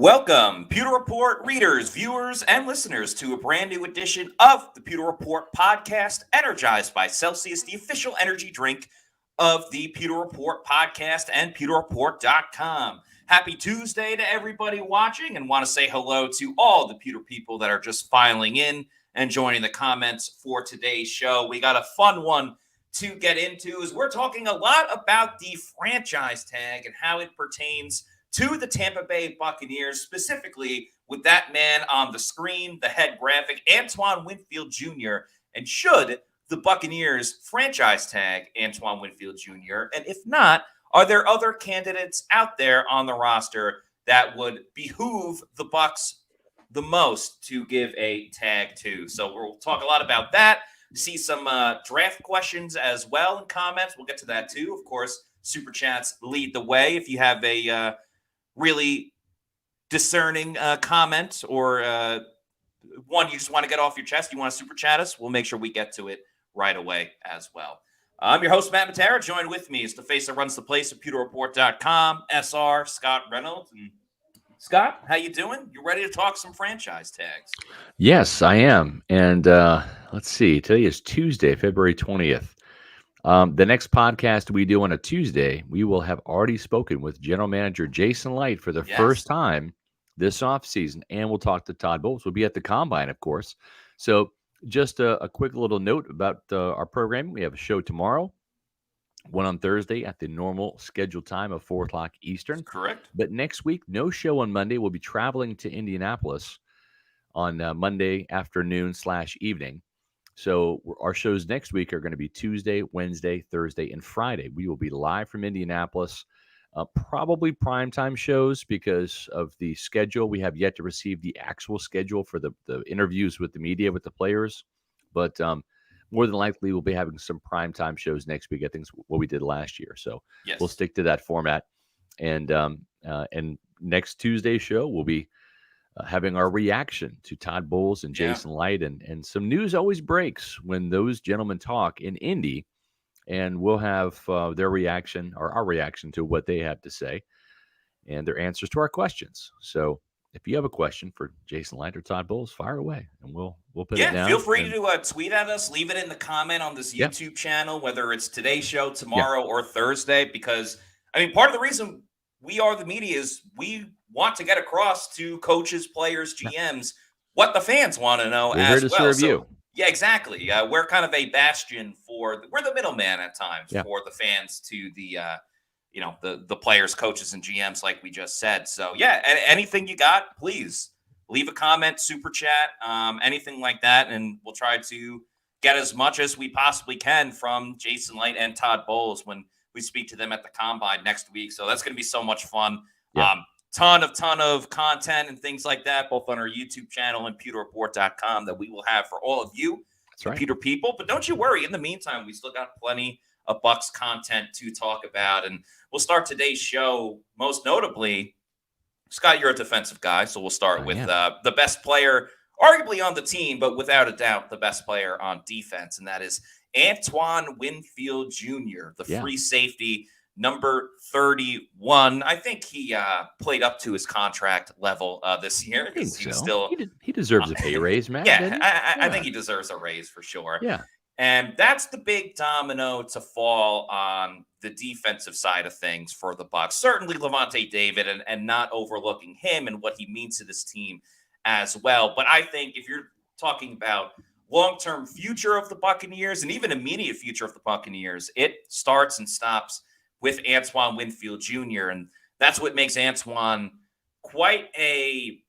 Welcome, Pewter Report readers, viewers, and listeners, to a brand new edition of the Pewter Report podcast, energized by Celsius, the official energy drink of the Pewter Report podcast and pewterreport.com. Happy Tuesday to everybody watching, and want to say hello to all the Pewter people that are just filing in and joining the comments for today's show. We got a fun one to get into, as we're talking a lot about the franchise tag and how it pertains to the Tampa Bay Buccaneers, specifically with that man on the screen, the head graphic, Antoine Winfield Jr. And should the Buccaneers franchise tag Antoine Winfield Jr.? And if not, are there other candidates out there on the roster that would behoove the Bucs the most to give a tag to? So we'll talk a lot about that. See some draft questions as well in comments. We'll get to that too. Of course, Super Chats lead the way. If you have a really discerning comment or one you just want to get off your chest, you want to super chat us, we'll make sure we get to it right away as well. I'm your host, Matt Matera. Joined with me is the face that runs the place at pewterreport.com, SR Scott Reynolds. And Scott, how you doing? You ready to talk some franchise tags? Yes, I am. And let's see. Today is Tuesday, February 20th. The next podcast we do on a Tuesday, we will have already spoken with General Manager Jason Light for the first time this offseason, and we'll talk to Todd Bowles. We'll be at the Combine, of course. So just a quick little note about our programming. We have a show tomorrow, one on Thursday at the normal scheduled time of 4 o'clock Eastern. Correct. But next week, no show on Monday. We'll be traveling to Indianapolis on Monday afternoon/evening. So our shows next week are going to be Tuesday, Wednesday, Thursday, and Friday. We will be live from Indianapolis, probably primetime shows because of the schedule. We have yet to receive the actual schedule for the interviews with the media, with the players. But more than likely, we'll be having some primetime shows next week. I think it's what we did last year. So we'll stick to that format. And next Tuesday's show, we'll be having our reaction to Todd Bowles and Jason Light, and some news always breaks when those gentlemen talk in Indy, and we'll have their reaction or our reaction to what they have to say and their answers to our questions. So if you have a question for Jason Light or Todd Bowles, fire away, and we'll put it down. Feel free to tweet at us, leave it in the comment on this YouTube channel, whether it's today's show, tomorrow, or Thursday, because I mean, part of the reason we are the media is we want to get across to coaches, players, GMs, what the fans want to know. We're here to serve you. Yeah, exactly. We're kind of a bastion we're the middleman at times for the fans to the, the players, coaches, and GMs, like we just said. So anything you got, please leave a comment, super chat, anything like that. And we'll try to get as much as we possibly can from Jason Light and Todd Bowles when we speak to them at the Combine next week. So that's going to be so much fun. Yeah. Ton of content and things like that, both on our YouTube channel and pewterreport.com, that we will have for all of you, Pewter people. But don't you worry. In the meantime, we still got plenty of Bucs content to talk about. And we'll start today's show, most notably, Scott, you're a defensive guy. So we'll start with the best player, arguably on the team, but without a doubt, the best player on defense. And that is Antoine Winfield Jr., the free safety, number 31. I think he played up to his contract level this year. He deserves a pay raise, man. I think he deserves a raise for sure. Yeah. And that's the big domino to fall on the defensive side of things for the Bucs. Certainly Levante David, and not overlooking him and what he means to this team as well. But I think if you're talking about long-term future of the Buccaneers and even immediate future of the Buccaneers, it starts and stops with Antoine Winfield Jr. And that's what makes Antoine quite a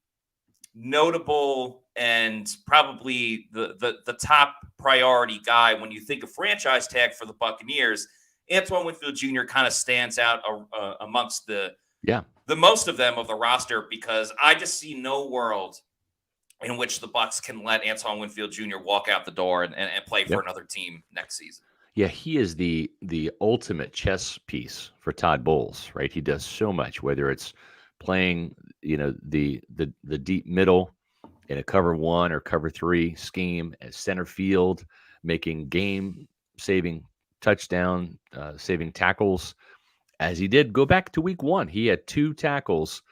notable and probably the top priority guy when you think of franchise tag for the Buccaneers. Antoine Winfield Jr. kind of stands out amongst the most of them of the roster, because I just see no world in which the Bucs can let Antoine Winfield Jr. walk out the door and play for another team next season. Yeah, he is the ultimate chess piece for Todd Bowles, right? He does so much, whether it's playing, the deep middle in a cover 1 or cover 3 scheme at center field, making game-saving touchdown, saving tackles, as he did. Go back to week 1. He had 2 tackles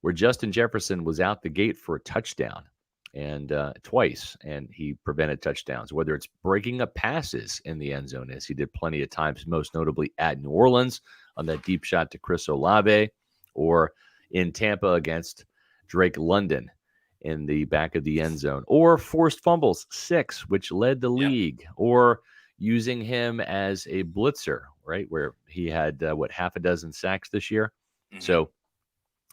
where Justin Jefferson was out the gate for a touchdown and twice, and he prevented touchdowns, whether it's breaking up passes in the end zone, as he did plenty of times, most notably at New Orleans on that deep shot to Chris Olave, or in Tampa against Drake London in the back of the end zone, or forced fumbles, 6, which led the league, or using him as a blitzer, right, where he had, half a dozen sacks this year. Mhm. So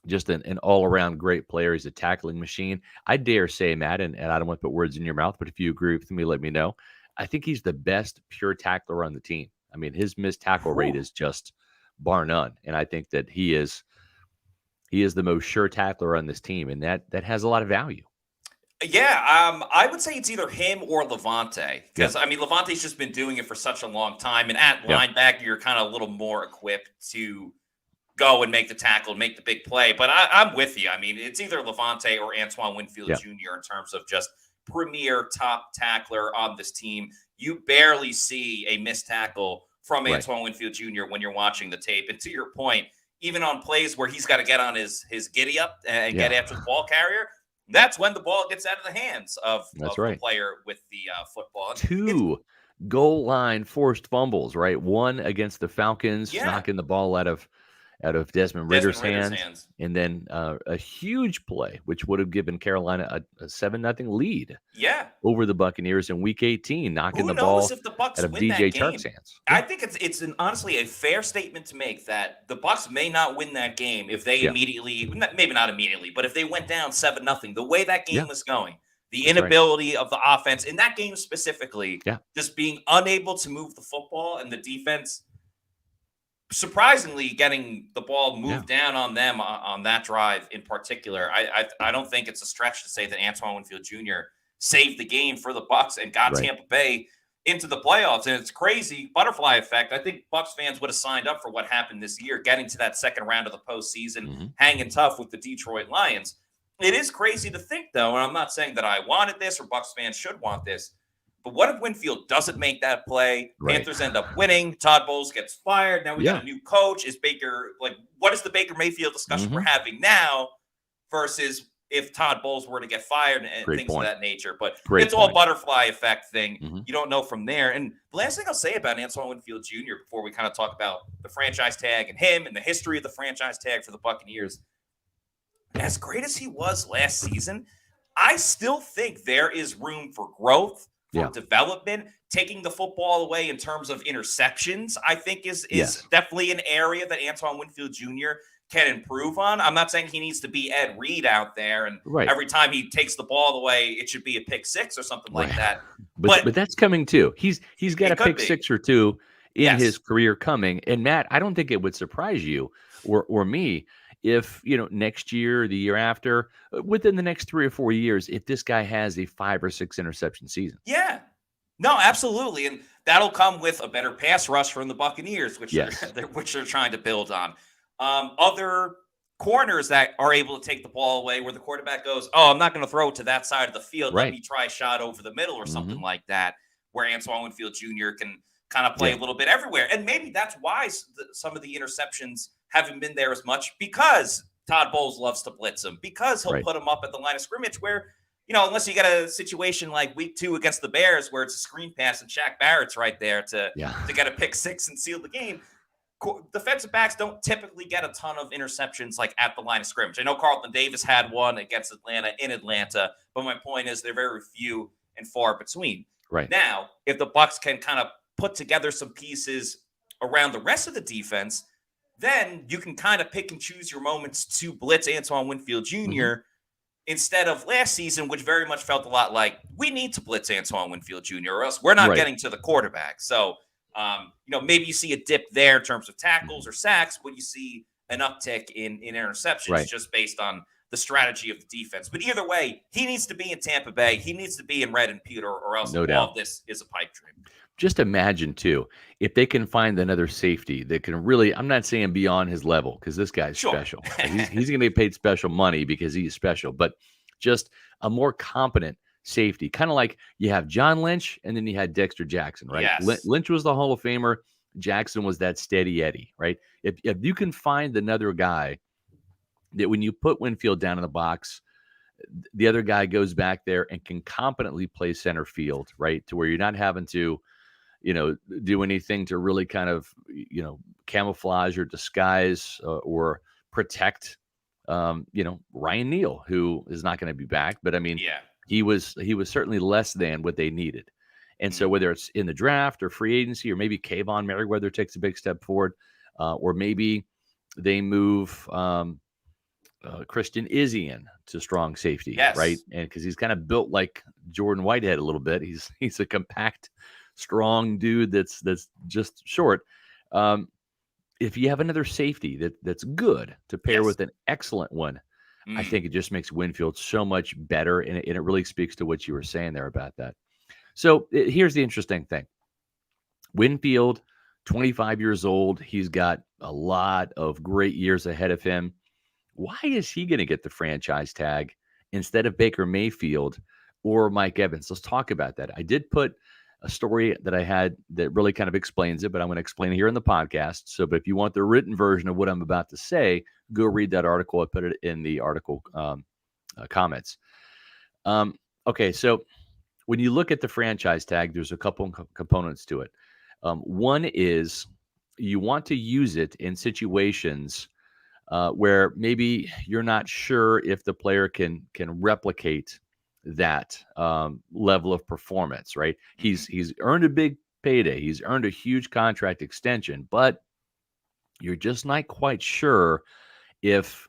just an all-around great player. He's a tackling machine. I dare say, Matt, and I don't want to put words in your mouth, but if you agree with me, let me know. I think he's the best pure tackler on the team. I mean, his missed tackle rate is just bar none. And I think that he is the most sure tackler on this team, and that has a lot of value. Yeah, I would say it's either him or Levante, because I mean Levante's just been doing it for such a long time, and at linebacker you're kind of a little more equipped to go and make the tackle, make the big play. But I'm with you. I mean, it's either Levante or Antoine Winfield Jr. in terms of just premier top tackler on this team. You barely see a missed tackle from Antoine Winfield Jr. when you're watching the tape. And to your point, even on plays where he's got to get on his giddy up and get after the ball carrier, that's when the ball gets out of the hands of the player with the football. 2 goal line forced fumbles, right? 1 against the Falcons, knocking the ball out of Desmond Ritter's hands. And then a huge play, which would have given Carolina a 7-0 lead over the Buccaneers in Week 18, knocking the ball if the Bucs out of win DJ that game. Chark's hands. I think it's honestly a fair statement to make that the Bucs may not win that game if they immediately, maybe not immediately, but if they went down 7-0, the way that game was going, the inability of the offense in that game specifically, just being unable to move the football, and the defense surprisingly getting the ball moved down on them on that drive in particular. I don't think it's a stretch to say that Antoine Winfield Jr. saved the game for the Bucs and got Tampa Bay into the playoffs. And it's crazy, butterfly effect. I think Bucs fans would have signed up for what happened this year, getting to that second round of the postseason, hanging tough with the Detroit Lions. It is crazy to think, though, and I'm not saying that I wanted this or Bucs fans should want this, but what if Winfield doesn't make that play? Panthers end up winning. Todd Bowles gets fired. Now we got a new coach. Is Baker what is the Baker Mayfield discussion we're having now versus if Todd Bowles were to get fired and things of that nature? But it's all butterfly effect thing. You don't know from there. And the last thing I'll say about Antoine Winfield Jr. before we kind of talk about the franchise tag and him and the history of the franchise tag for the Buccaneers, as great as he was last season, I still think there is room for growth, for development. Taking the football away in terms of interceptions, I think is definitely an area that Antoine Winfield Jr. can improve on. I'm not saying he needs to be Ed Reed out there and every time he takes the ball away, it should be a pick 6 or something like that. But that's coming too. He's got a pick 6 or 2 in his career coming. And Matt, I don't think it would surprise you or me if, next year, the year after, within the next 3 or 4 years, if this guy has a 5 or 6 interception season. Yeah. No, absolutely. And that'll come with a better pass rush from the Buccaneers, which they're trying to build on. Other corners that are able to take the ball away where the quarterback goes, oh, I'm not going to throw it to that side of the field. Let me try a shot over the middle or something like that, where Antoine Winfield Jr. can kind of play a little bit everywhere. And maybe that's why some of the interceptions haven't been there as much, because Todd Bowles loves to blitz him, because he'll put him up at the line of scrimmage where, unless you get a situation like week 2 against the Bears where it's a screen pass and Shaq Barrett's right there to get a pick 6 and seal the game. Defensive backs don't typically get a ton of interceptions like at the line of scrimmage. I know Carlton Davis had one against Atlanta in Atlanta, but my point is they're very few and far between. Right. Now, if the Bucs can kind of put together some pieces around the rest of the defense, then you can kind of pick and choose your moments to blitz Antoine Winfield Jr. Instead of last season, which very much felt a lot like we need to blitz Antoine Winfield Jr. or else we're not getting to the quarterback. So, maybe you see a dip there in terms of tackles or sacks when you see an uptick in interceptions just based on the strategy of the defense. But either way, he needs to be in Tampa Bay. He needs to be in Red and Pewter, or else all of this is a pipe dream. Just imagine, too, if they can find another safety that can really, I'm not saying beyond his level, because this guy's special. He's going to be paid special money because he's special, but just a more competent safety, kind of like you have John Lynch and then you had Dexter Jackson, right? Yes. Lynch was the Hall of Famer. Jackson was that steady Eddie, right? If you can find another guy that when you put Winfield down in the box, the other guy goes back there and can competently play center field, right? To where you're not having to, do anything to really kind of, camouflage or disguise or protect, Ryan Neal, who is not going to be back. But I mean, Yeah. he was certainly less than what they needed. And so Mhm. whether it's in the draft or free agency, or maybe Kayvon Merriweather takes a big step forward, or maybe they move Christian Izzy to strong safety, right? Yes. And because he's kind of built like Jordan Whitehead a little bit, he's a compact, strong dude that's just short. Um, if you have another safety that's good to pair Yes. with an excellent one, I Mm. think it just makes Winfield so much better, and it really speaks to what you were saying there about that. So here's the interesting thing: Winfield, 25 years old, he's got a lot of great years ahead of him. Why is he going to get the franchise tag instead of Baker Mayfield or Mike Evans? Let's talk about that. I did put a story that I had that really kind of explains it, but I'm going to explain it here in the podcast. So, but if you want the written version of what I'm about to say, go read that article. I put it in the article comments. Um, okay, so when you look at the franchise tag, there's a couple components to it. One is you want to use it in situations where maybe you're not sure if the player can replicate that level of performance. Right? Mhm. He's earned a big payday. He's earned a huge contract extension, but you're just not quite sure if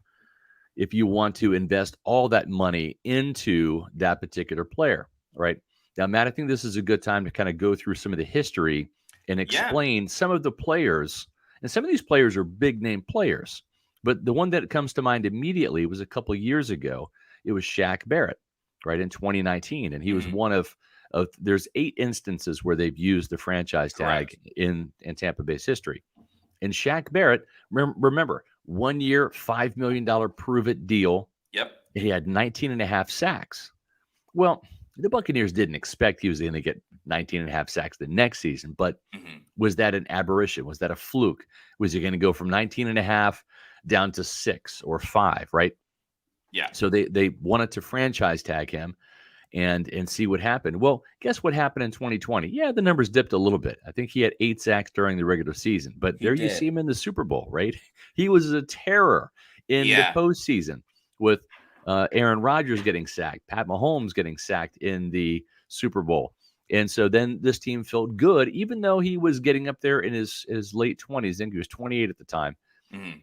you want to invest all that money into that particular player, right? Now, Matt, I think this is a good time to kind of go through some of the history and Yeah. explain some of the players. And some of these players are big name players, but the one that comes to mind immediately was a couple of years ago. It was Shaq Barrett, right, in 2019, and he was Mhm. one of there's 8 instances where they've used the franchise tag Correct. in Tampa Bay's history. And Shaq Barrett, remember, 1 year, $5 million prove it deal. Yep. He had 19 and a half sacks. Well, the Buccaneers didn't expect he was going to get 19 and a half sacks the next season, but Mhm. was that an aberration? Was that a fluke? Was he going to go from 19 and a half down to 6 or 5, right? Yeah. So they wanted to franchise tag him and see what happened. Well, guess what happened in 2020? Yeah, the numbers dipped a little bit. I think he had 8 sacks during the regular season, but He there you see did. him in the Super Bowl, right? He was a terror in the Yeah. postseason with Aaron Rodgers getting sacked, Pat Mahomes getting sacked in the Super Bowl. And so then this team felt good, even though he was getting up there in his late 20s. I think he was 28 at the time. Mhm.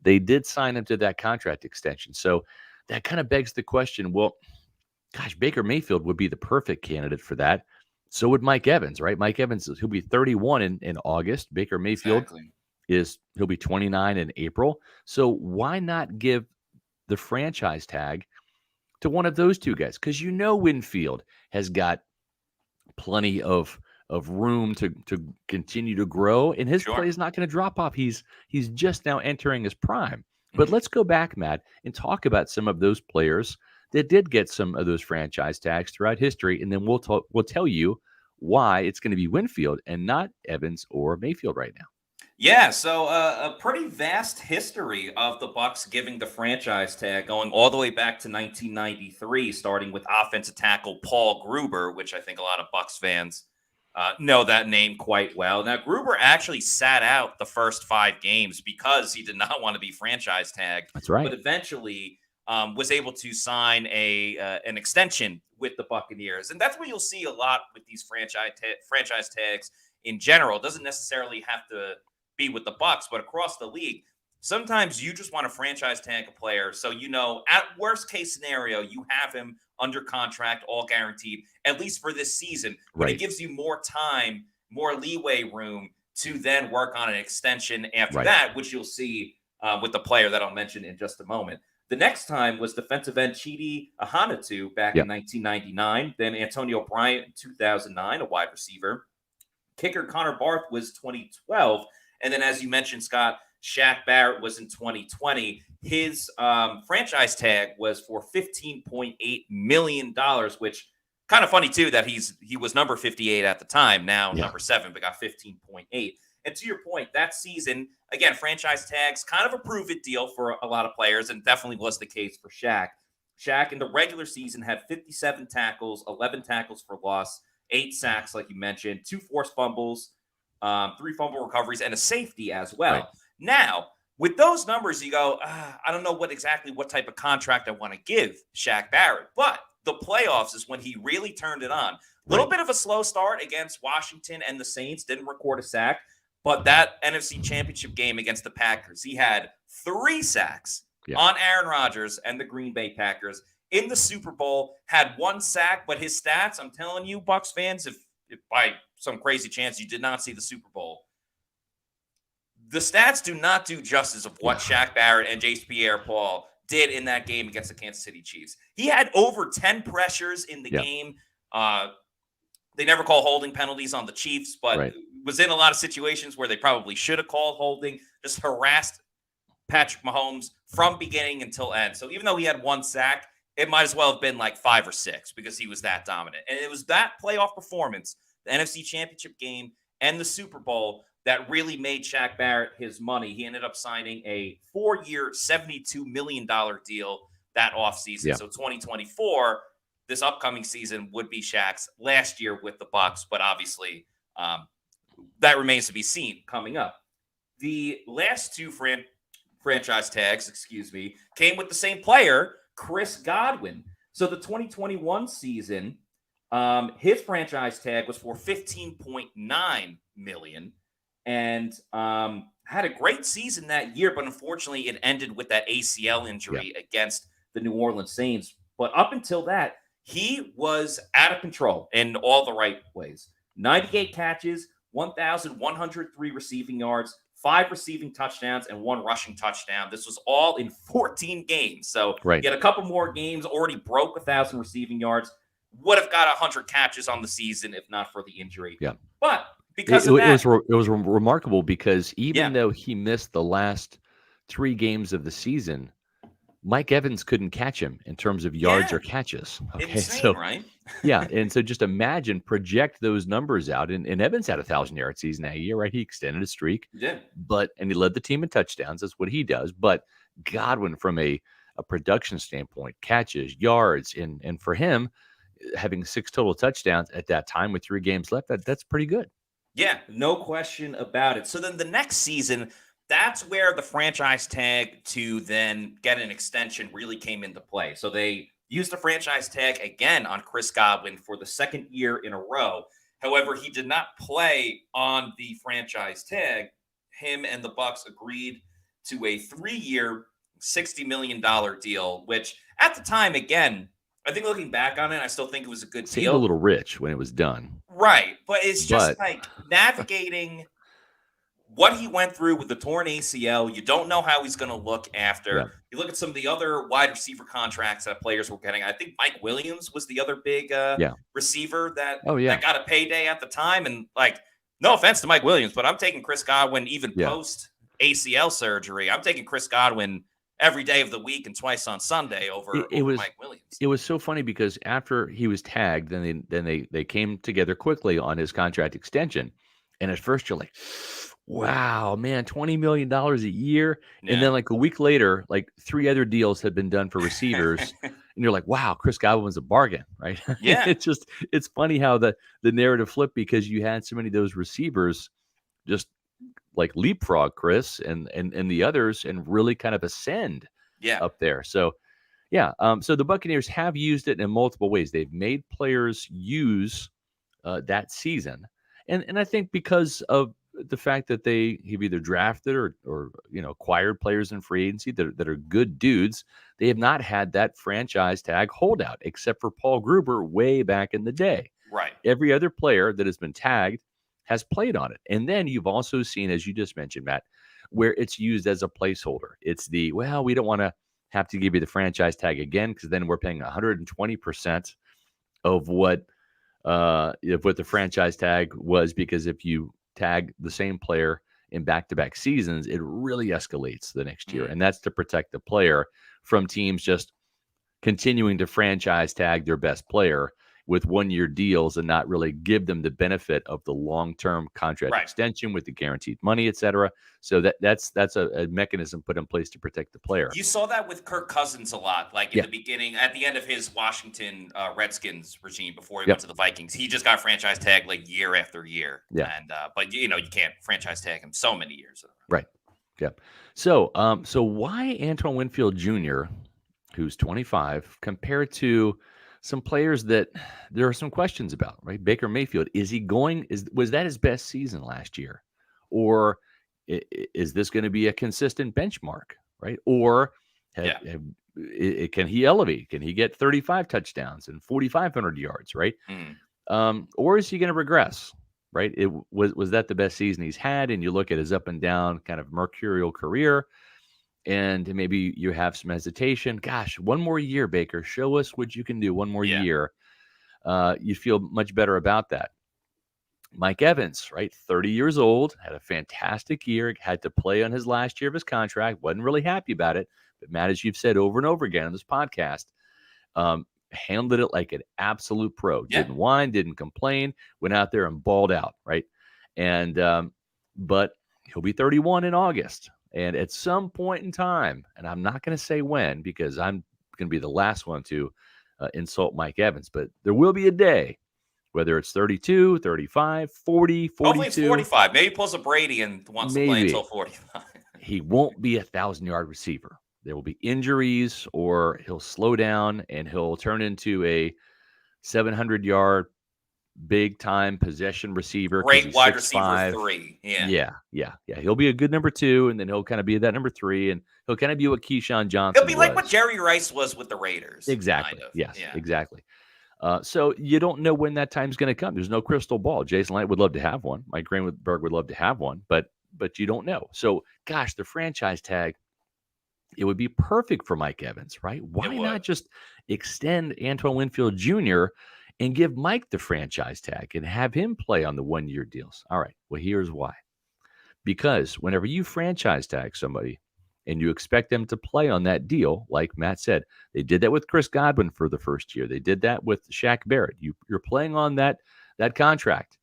They did sign him to that contract extension. So that kind of begs the question, well, gosh, Baker Mayfield would be the perfect candidate for that. So would Mike Evans, right? Mike Evans, he'll be 31 in August. Baker Mayfield Exactly. he'll be 29 in April. So why not give the franchise tag to one of those two guys? Because Winfield has got plenty of room to continue to grow, and his play Sure. is not going to drop off. He's just now entering his prime. But Mhm. let's go back, Matt, and talk about some of those players that did get some of those franchise tags throughout history, and then we'll tell you why it's going to be Winfield and not Evans or Mayfield right now. Yeah, so a pretty vast history of the Bucs giving the franchise tag, going all the way back to 1993, starting with offensive tackle Paul Gruber, which I think a lot of Bucs fans know that name quite well. Now, Gruber actually sat out the first 5 games because he did not want to be franchise tagged, That's but right. eventually was able to sign an extension with the Buccaneers, and that's what you'll see a lot with these franchise tags in general. It doesn't necessarily have to be with the Bucs, but across the league, sometimes you just want to franchise tag a player. So, at worst case scenario, you have him under contract, all guaranteed, at least for this season. But it Right. gives you more time, more leeway room to then work on an extension after Right. that, which you'll see with the player that I'll mention in just a moment. The next time was defensive end Chidi Ahanatu back in Yep. 1999. Then Antonio Bryant in 2009, a wide receiver. Kicker Connor Barth was 2012. And then, as you mentioned, Scott, Shaq Barrett was in 2020. His franchise tag was for $15.8 million, which kind of funny, too, that he was number 58 at the time, now Yeah. number 7, but got 15.8. And to your point, that season, again, franchise tags, kind of a prove-it deal for a lot of players, and definitely was the case for Shaq. Shaq in the regular season had 57 tackles, 11 tackles for loss, 8 sacks, like you mentioned, 2 forced fumbles, 3 fumble recoveries, and a safety as well. Right. Now, with those numbers, you go, I don't know what type of contract I want to give Shaq Barrett. But the playoffs is when he really turned it on. A little bit of a slow start against Washington and the Saints, didn't record a sack. But that NFC Championship game against the Packers, he had 3 sacks on Aaron Rodgers and the Green Bay Packers. In the Super Bowl, had 1 sack, but his stats, I'm telling you, Bucs fans, if by some crazy chance you did not see the Super Bowl, the stats do not do justice of what Shaq Barrett and Jace Pierre-Paul did in that game against the Kansas City Chiefs. He had over 10 pressures in the game. They never call holding penalties on the Chiefs, but was in a lot of situations where they probably should have called holding, just harassed Patrick Mahomes from beginning until end. So even though he had 1 sack, it might as well have been like 5 or 6 because he was that dominant. And it was that playoff performance, the NFC Championship game and the Super Bowl, that really made Shaq Barrett his money. He ended up signing a 4-year, $72 million deal that offseason. So 2024, this upcoming season, would be Shaq's last year with the Bucs, but obviously that remains to be seen coming up. The last 2 franchise tags, came with the same player, Chris Godwin. So the 2021 season, his franchise tag was for $15.9 million. And had a great season that year, but unfortunately it ended with that ACL injury against the New Orleans Saints. But up until that, he was out of control in all the right ways. 98 catches, 1,103 receiving yards, 5 receiving touchdowns, and 1 rushing touchdown. This was all in 14 games. So he had a couple more games, already broke 1,000 receiving yards, would have got 100 catches on the season if not for the injury. But because of that, it was remarkable because even though he missed the last 3 games of the season, Mike Evans couldn't catch him in terms of yards or catches. Insane, right? And so just project those numbers out. And Evans had 1,000-yard season that year, right? He extended his streak. And he led the team in touchdowns. That's what he does. But Godwin, from a production standpoint, catches, yards, and for him, having 6 total touchdowns at that time with 3 games left, that's pretty good. Yeah, no question about it. So then the next season, that's where the franchise tag to then get an extension really came into play. So they used the franchise tag again on Chris Godwin for the 2nd year in a row. However, he did not play on the franchise tag. Him and the Bucs agreed to a 3-year, $60 million deal, which at the time, again, I think looking back on it, I still think it was a good deal. Seemed a little rich when it was done. Right. But it's just like navigating what he went through with the torn ACL. You don't know how he's going to look after. You look at some of the other wide receiver contracts that players were getting. I think Mike Williams was the other big receiver that got a payday at the time. And like, no offense to Mike Williams, but I'm taking Chris Godwin even post ACL surgery. I'm taking Chris Godwin every day of the week and twice on Sunday over Mike Williams. It was so funny because after he was tagged, then they came together quickly on his contract extension. And at first you're like, wow, man, $20 million a year. And then like a week later, like 3 other deals had been done for receivers. And you're like, wow, Chris Godwin was a bargain, right? It's funny how the narrative flipped because you had so many of those receivers just like leapfrog Chris and the others and really kind of ascend up there. So so the Buccaneers have used it in multiple ways. They've made players use that season. And I think because of the fact that have either drafted or acquired players in free agency that are good dudes, they have not had that franchise tag holdout, except for Paul Gruber way back in the day. Right. Every other player that has been tagged has played on it. And then you've also seen, as you just mentioned, Matt, where it's used as a placeholder. It's we don't want to have to give you the franchise tag again because then we're paying 120% of what the franchise tag was, because if you tag the same player in back-to-back seasons, it really escalates the next year. And that's to protect the player from teams just continuing to franchise tag their best player with 1-year deals and not really give them the benefit of the long-term contract Right. extension with the guaranteed money, et cetera. So that's a mechanism put in place to protect the player. You saw that with Kirk Cousins a lot, like in Yeah. the beginning, at the end of his Washington Redskins regime before he Yep. went to the Vikings. He just got franchise tagged like year after year. Yeah. And but you can't franchise tag him so many years. Right. Yeah. So why Antoine Winfield Jr., who's 25, compared to some players that there are some questions about, right? Baker Mayfield, was that his best season last year? Or is this going to be a consistent benchmark, right? Or can he elevate? Can he get 35 touchdowns and 4,500 yards, right? Or is he going to regress? Right? Was that the best season he's had? And you look at his up and down kind of mercurial career, and maybe you have some hesitation. Gosh, one more year, Baker. Show us what you can do. One more year. You feel much better about that. Mike Evans, right? 30 years old, had a fantastic year, had to play on his last year of his contract, wasn't really happy about it. But Matt, as you've said over and over again on this podcast, handled it like an absolute pro. Yeah. Didn't whine, didn't complain, went out there and balled out, right? And but he'll be 31 in August. And at some point in time, and I'm not going to say when because I'm going to be the last one to insult Mike Evans, but there will be a day, whether it's 32, 35, 40, 42. Hopefully it's 45. Maybe he pulls a Brady and wants to play until 45. He won't be a 1,000-yard receiver. There will be injuries, or he'll slow down and he'll turn into a 700-yard big-time possession receiver. Great wide receiver 3. Yeah. He'll be a good number 2, and then he'll kind of be that number 3, and he'll kind of be what Keyshawn Johnson He'll be like what Jerry Rice was with the Raiders. Exactly. Kind of. Yes, exactly. So you don't know when that time's going to come. There's no crystal ball. Jason Light would love to have one. Mike Greenberg would love to have one, but you don't know. So, gosh, the franchise tag, it would be perfect for Mike Evans, right? Why not just extend Antoine Winfield Jr. and give Mike the franchise tag and have him play on the 1-year deals? All right. Well, here's why. Because whenever you franchise tag somebody and you expect them to play on that deal, like Matt said, they did that with Chris Godwin for the first year. They did that with Shaq Barrett. You're playing on that contract.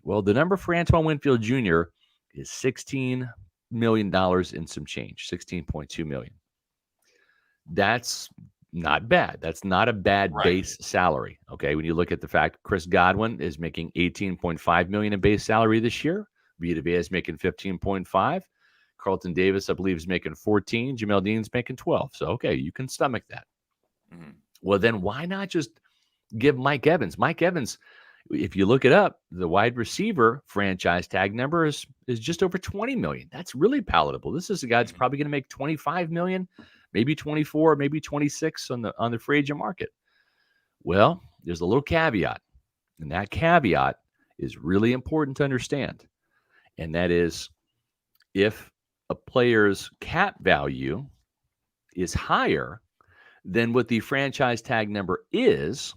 Well, the number for Antoine Winfield Jr. is $16 million and some change, $16.2 million. That's not bad. That's not a bad base salary. Okay. When you look at the fact Chris Godwin is making $18.5 million in base salary this year, Vita Vea is making $15.5. Carlton Davis, I believe, is making 14. Jamel Dean's making 12. So, okay, you can stomach that. Well, then why not just give Mike Evans? Mike Evans, if you look it up, the wide receiver franchise tag number is just over 20 million. That's really palatable. This is a guy that's probably going to make 25 million, maybe 24, maybe 26 on the free agent market. Well, there's a little caveat, and that caveat is really important to understand. And that is, if a player's cap value is higher than what the franchise tag number is,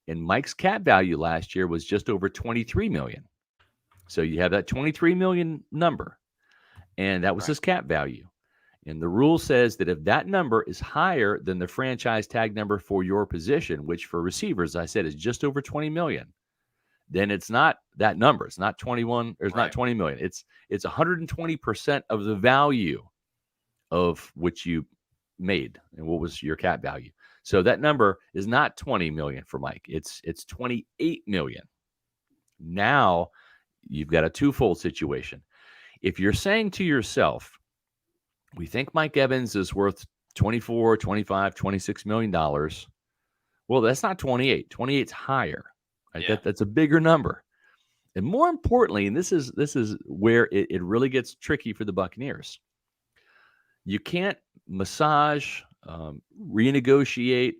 and Mike's cap value last year was just over 23 million. So you have that 23 million number, and that was his cap value. And the rule says that if that number is higher than the franchise tag number for your position, which for receivers, I said, is just over 20 million, then it's not that number. It's not 21, or it's not 20 million. It's 120% of the value of which you made and what was your cap value. So that number is not 20 million for Mike. It's 28 million. Now you've got a twofold situation. If you're saying to yourself, we think Mike Evans is worth 24, 25, 26 million dollars. Well, that's not 28. 28's higher. Right? Yeah. That's a bigger number. And more importantly, and this is where it really gets tricky for the Buccaneers. You can't massage, renegotiate,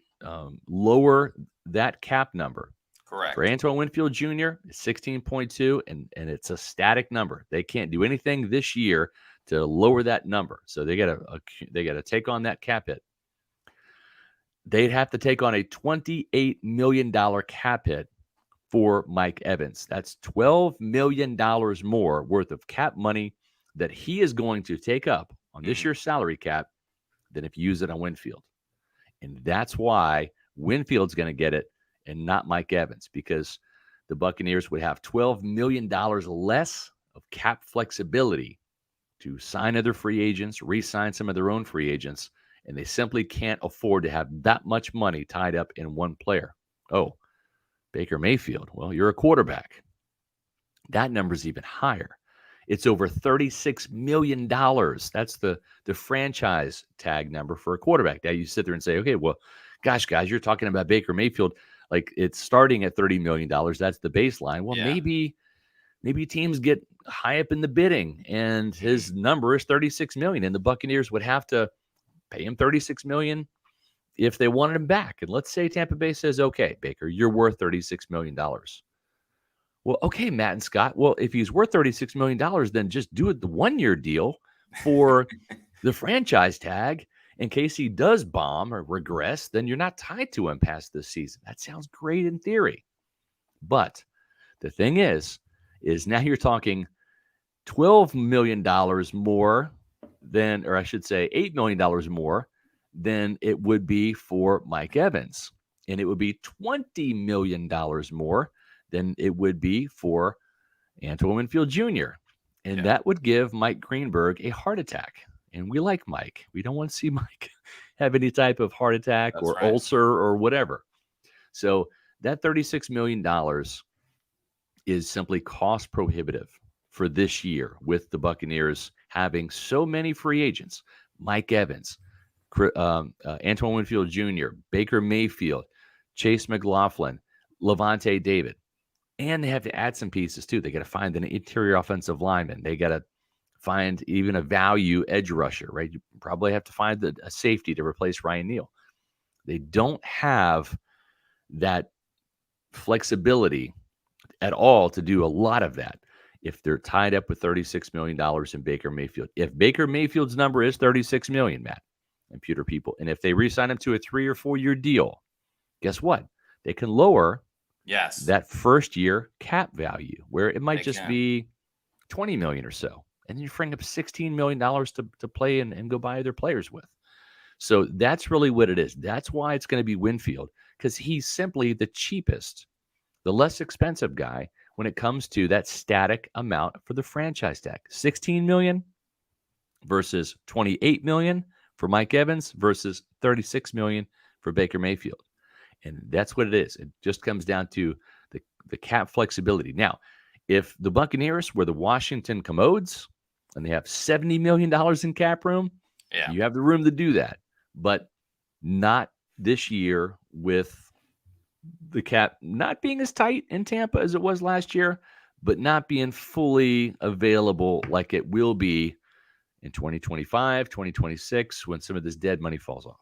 lower that cap number. Correct. For Antoine Winfield Jr., it's 16.2, and it's a static number. They can't do anything this year to lower that number. So they got to take on that cap hit. They'd have to take on a $28 million cap hit for Mike Evans. That's $12 million more worth of cap money that he is going to take up on this year's salary cap than if you use it on Winfield. And that's why Winfield's going to get it and not Mike Evans, because the Buccaneers would have $12 million less of cap flexibility to sign other free agents, re-sign some of their own free agents, and they simply can't afford to have that much money tied up in one player. Oh, Baker Mayfield. Well, you're a quarterback. That number's even higher. It's over $36 million. That's the franchise tag number for a quarterback. Now you sit there and say, okay, well, gosh, guys, you're talking about Baker Mayfield. Like, it's starting at $30 million. That's the baseline. Well, maybe teams get high up in the bidding and his number is 36 million, and the Buccaneers would have to pay him 36 million if they wanted him back. And let's say Tampa Bay says, okay, Baker, you're worth $36 million. Well, okay, Matt and Scott. Well, if he's worth $36 million, then just do it the 1-year deal for the franchise tag. In case he does bomb or regress, then you're not tied to him past this season. That sounds great in theory. But the thing is now you're talking $12 million more than, or I should say $8 million more than it would be for Mike Evans. And it would be $20 million more than it would be for Antoine Winfield Jr. And that would give Mike Greenberg a heart attack. And we like Mike. We don't want to see Mike have any type of heart attack or ulcer or whatever. So that $36 million is simply cost prohibitive for this year, with the Buccaneers having so many free agents: Mike Evans, Antoine Winfield Jr., Baker Mayfield, Chase McLaughlin, Levante David. And they have to add some pieces too. They got to find an interior offensive lineman. They got to find even a value edge rusher, right? You probably have to find a safety to replace Ryan Neal. They don't have that flexibility at all to do a lot of that if they're tied up with $36 million in Baker Mayfield. If Baker Mayfield's number is $36 million, Matt and Pewter people, and if they re-sign him to a 3 or 4 year deal, guess what? They can lower that first year cap value, where it might be $20 million or so. And then you're freeing up $16 million to play and go buy other players with. So that's really what it is. That's why it's going to be Winfield, because he's simply the cheapest, the less expensive guy when it comes to that static amount for the franchise tag. $16 million versus $28 million for Mike Evans versus $36 million for Baker Mayfield. And that's what it is. It just comes down to the cap flexibility. Now, if the Buccaneers were the Washington Commodes and they have $70 million in cap room, you have the room to do that. But not this year, with the cap not being as tight in Tampa as it was last year, but not being fully available like it will be in 2025, 2026, when some of this dead money falls off.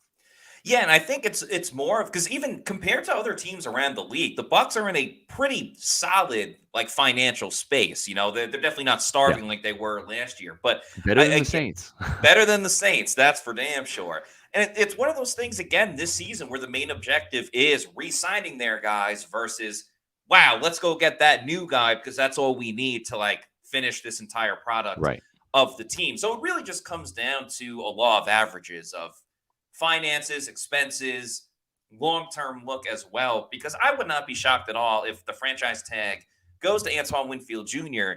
Yeah, and I think it's more of, because even compared to other teams around the league, the Bucs are in a pretty solid financial space. You know, they're definitely not starving like they were last year, but better than the Saints. Better than the Saints, that's for damn sure. And it's one of those things again this season where the main objective is re-signing their guys versus, wow, let's go get that new guy because that's all we need to finish this entire product of the team. So it really just comes down to a law of averages of finances, expenses, long-term look as well, because I would not be shocked at all if the franchise tag goes to Antoine Winfield Jr.,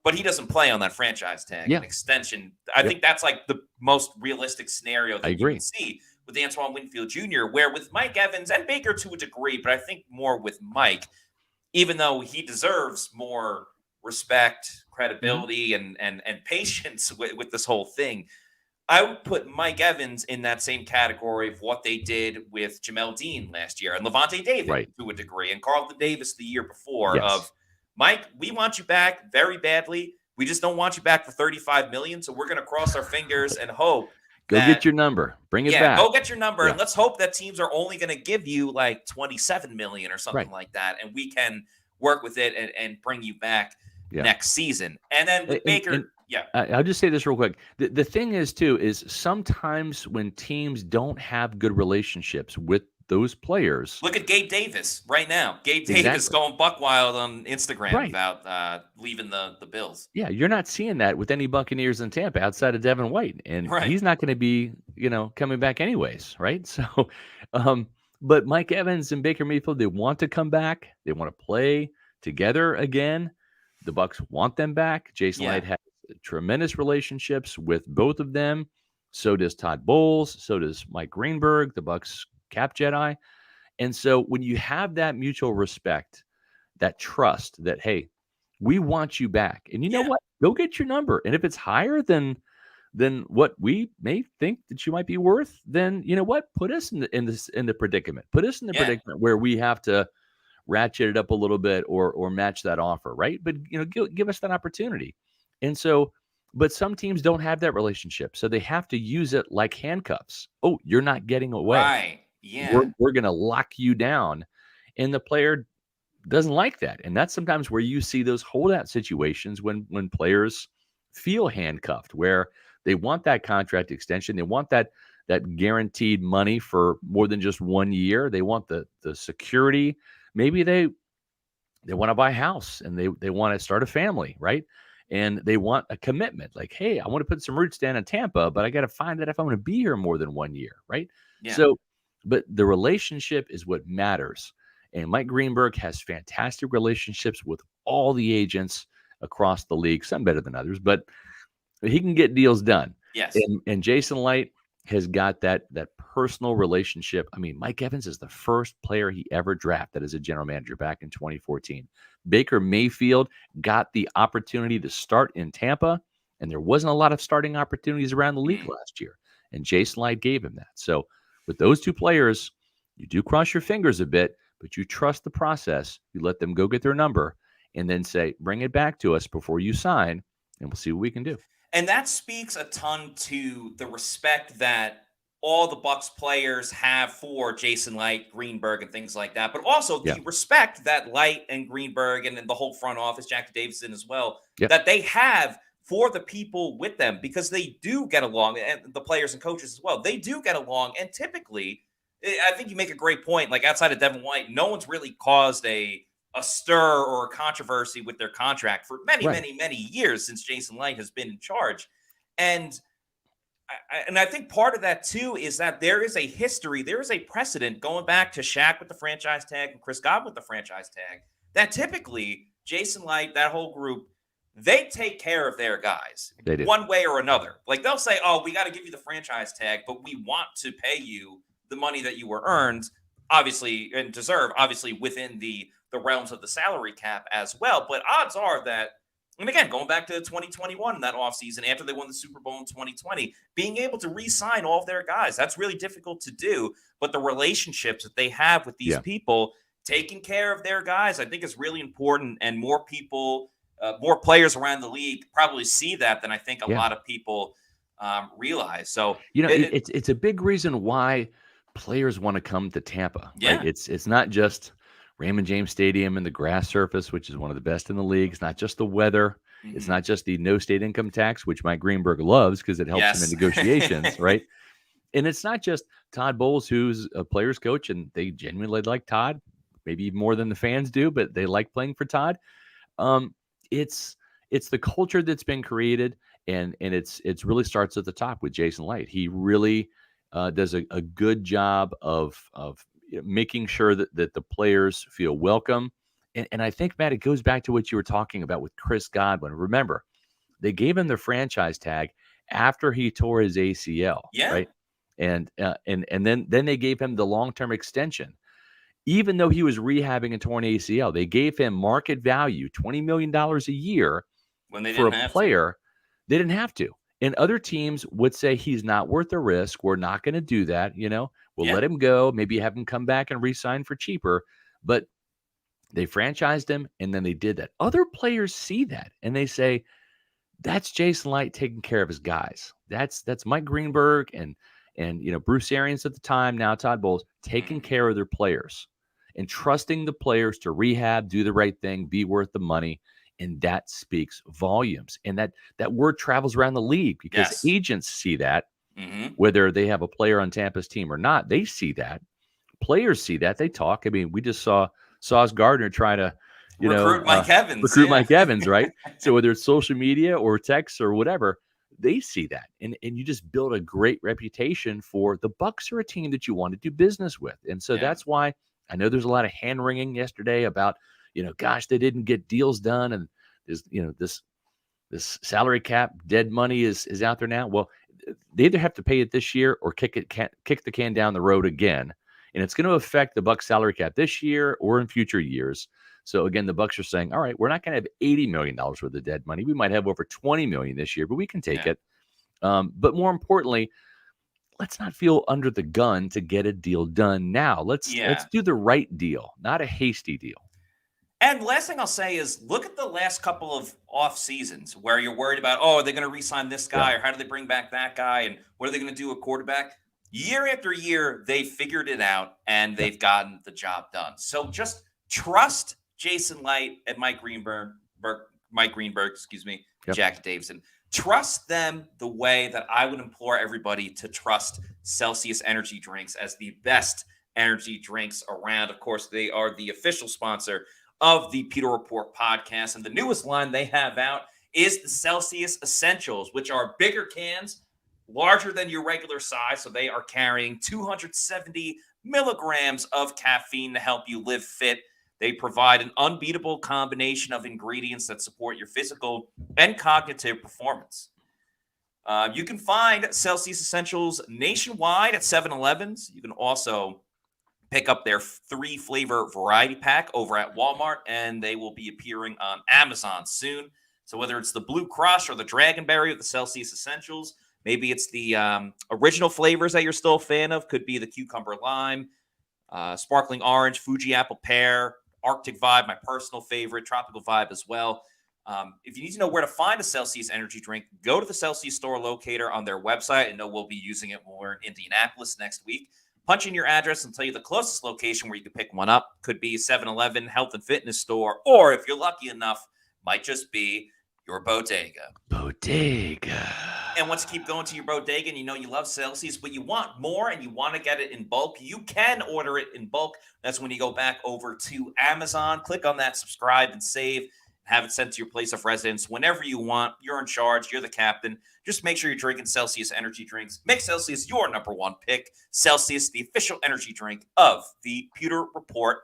but he doesn't play on that franchise tag. An extension. I think that's the most realistic scenario that you can see with Antoine Winfield Jr., where with Mike Evans and Baker to a degree, but I think more with Mike, even though he deserves more respect, credibility, and patience with this whole thing, I would put Mike Evans in that same category of what they did with Jamel Dean last year and Levante David to a degree, and Carlton Davis the year before of, Mike, we want you back very badly. We just don't want you back for $35 million. So we're going to cross our fingers and hope. Get your number. Bring it back. Go get your number. And let's hope that teams are only going to give you $27 million or something like that. And we can work with it and bring you back next season. And then with Baker. I'll just say this real quick. The thing is, too, is sometimes when teams don't have good relationships with those players. Look at Gabe Davis right now. Gabe Davis going buck wild on Instagram about leaving the Bills. Yeah, you're not seeing that with any Buccaneers in Tampa outside of Devin White. And he's not going to be, coming back anyways, right? So, But Mike Evans and Baker Mayfield, they want to come back. They want to play together again. The Bucs want them back. Jason Yeah. Light has tremendous relationships with both of them. So does Todd Bowles. So does Mike Greenberg, the Bucs cap Jedi. And so when you have that mutual respect, that trust that, hey, we want you back. And you know Yeah. what? Go get your number. And if it's higher than what we may think that you might be worth, then you know what? Put us in the predicament. Put us in the Yeah. predicament where we have to ratchet it up a little bit or match that offer, right? But give us that opportunity. And so, but some teams don't have that relationship, so they have to use it like handcuffs. Oh, you're not getting away. Right. Yeah. We're going to lock you down, and the player doesn't like that. And that's sometimes where you see those holdout situations when players feel handcuffed, where they want that contract extension, they want that guaranteed money for more than just 1 year. They want the security. Maybe they want to buy a house and they want to start a family, right? And they want a commitment, like, hey, I want to put some roots down in Tampa, but I got to find that if I'm going to be here more than 1 year, right? Yeah. So, but the relationship is what matters. And Mike Greenberg has fantastic relationships with all the agents across the league, some better than others, but he can get deals done. Yes. And Jason Light has got that personal relationship. I mean, Mike Evans is the first player he ever drafted as a general manager back in 2014. Baker Mayfield got the opportunity to start in Tampa, and there wasn't a lot of starting opportunities around the league last year. And Jason Light gave him that. So with those two players, you do cross your fingers a bit, but you trust the process. You let them go get their number and then say, bring it back to us before you sign, and we'll see what we can do. And that speaks a ton to the respect that all the Bucs players have for Jason Light, Greenberg, and things like that, but also the respect that Light and Greenberg and then the whole front office, Jack Davidson as well, that they have for the people with them, because they do get along, and the players and coaches as well. They do get along, and typically, I think you make a great point. Like, outside of Devin White, no one's really caused a stir or a controversy with their contract for many years since Jason Light has been in charge. And I think part of that too is that there is a history, there is a precedent going back to Shaq with the franchise tag and Chris Godwin with the franchise tag, that typically Jason Light, that whole group, they take care of their guys one way or another. Like, they'll say, oh, we got to give you the franchise tag, but we want to pay you the money that you were earned, obviously, and deserve, obviously, within the realms of the salary cap as well. But odds are that, and again, going back to 2021 in that offseason, after they won the Super Bowl in 2020, being able to re-sign all of their guys, that's really difficult to do. But the relationships that they have with these people, taking care of their guys, I think is really important. And more people, more players around the league probably see that than I think a lot of people realize. So, it's a big reason why players want to come to Tampa. Right? It's not just Raymond James Stadium and the grass surface, which is one of the best in the league. It's not just the weather. It's not just the no state income tax, which Mike Greenberg loves because it helps him in negotiations, right? And it's not just Todd Bowles, who's a player's coach, and they genuinely like Todd, maybe even more than the fans do, but they like playing for Todd. It's the culture that's been created, and it's really starts at the top with Jason Light. He really does a good job of making sure that the players feel welcome. And I think, Matt, it goes back to what you were talking about with Chris Godwin. Remember, they gave him the franchise tag after he tore his ACL, right? And then they gave him the long-term extension. Even though he was rehabbing a torn ACL, they gave him market value, $20 million a year when they for a player. They didn't have to. And other teams would say he's not worth the risk. We're not going to do that. We'll let him go. Maybe have him come back and re-sign for cheaper. But they franchised him, and then they did that. Other players see that, and they say, that's Jason Light taking care of his guys. That's Mike Greenberg and Bruce Arians at the time, now Todd Bowles, taking care of their players and trusting the players to rehab, do the right thing, be worth the money. And that speaks volumes. And that word travels around the league because agents see that, whether they have a player on Tampa's team or not. They see that. Players see that. They talk. I mean, we just saw Sauce Gardner try to, recruit Mike Evans. Recruit Mike Evans, right? So whether it's social media or text or whatever, they see that, and you just build a great reputation for the Bucs are a team that you want to do business with. And so that's why I know there's a lot of hand wringing yesterday about, gosh, they didn't get deals done, and this salary cap dead money is out there now. Well, they either have to pay it this year or kick the can down the road again, and it's going to affect the Bucs salary cap this year or in future years. So again, the Bucs are saying, all right, we're not going to have $80 million worth of dead money. We might have over $20 million this year, but we can take it. But more importantly, let's not feel under the gun to get a deal done now. Let's do the right deal, not a hasty deal. And last thing I'll say is look at the last couple of off seasons where you're worried about, are they going to re-sign this guy or how do they bring back that guy and what are they going to do at quarterback? Year after year, they figured it out and they've gotten the job done. So just trust Jason Light and Mike Greenberg, Jack Davison. Trust them the way that I would implore everybody to trust Celsius Energy Drinks as the best energy drinks around. Of course, they are the official sponsor of the Pewter Report podcast. And the newest line they have out is the Celsius Essentials, which are bigger cans, larger than your regular size. So they are carrying 270 milligrams of caffeine to help you live fit. They provide an unbeatable combination of ingredients that support your physical and cognitive performance. You can find Celsius Essentials nationwide at 7-Elevens. You can also pick up their 3-flavor variety pack over at Walmart, and they will be appearing on Amazon soon. So whether it's the Blue Crush or the Dragonberry of the Celsius Essentials, maybe it's the original flavors that you're still a fan of, could be the Cucumber Lime, Sparkling Orange, Fuji Apple Pear, Arctic Vibe, my personal favorite, Tropical Vibe as well. If you need to know where to find a Celsius energy drink, go to the Celsius store locator on their website. I know we'll be using it when we're in Indianapolis next week. Punch in your address and tell you the closest location where you can pick one up. Could be 7-Eleven, health and fitness store, or if you're lucky enough, might just be your bodega. And once you keep going to your bodega and you know you love Celsius, but you want more and you want to get it in bulk, you can order it in bulk. That's when you go back over to Amazon, click on that subscribe and save, have it sent to your place of residence whenever you want. You're in charge. You're the captain. Just make sure you're drinking Celsius energy drinks. Make Celsius your number one pick. Celsius, the official energy drink of the Pewter Report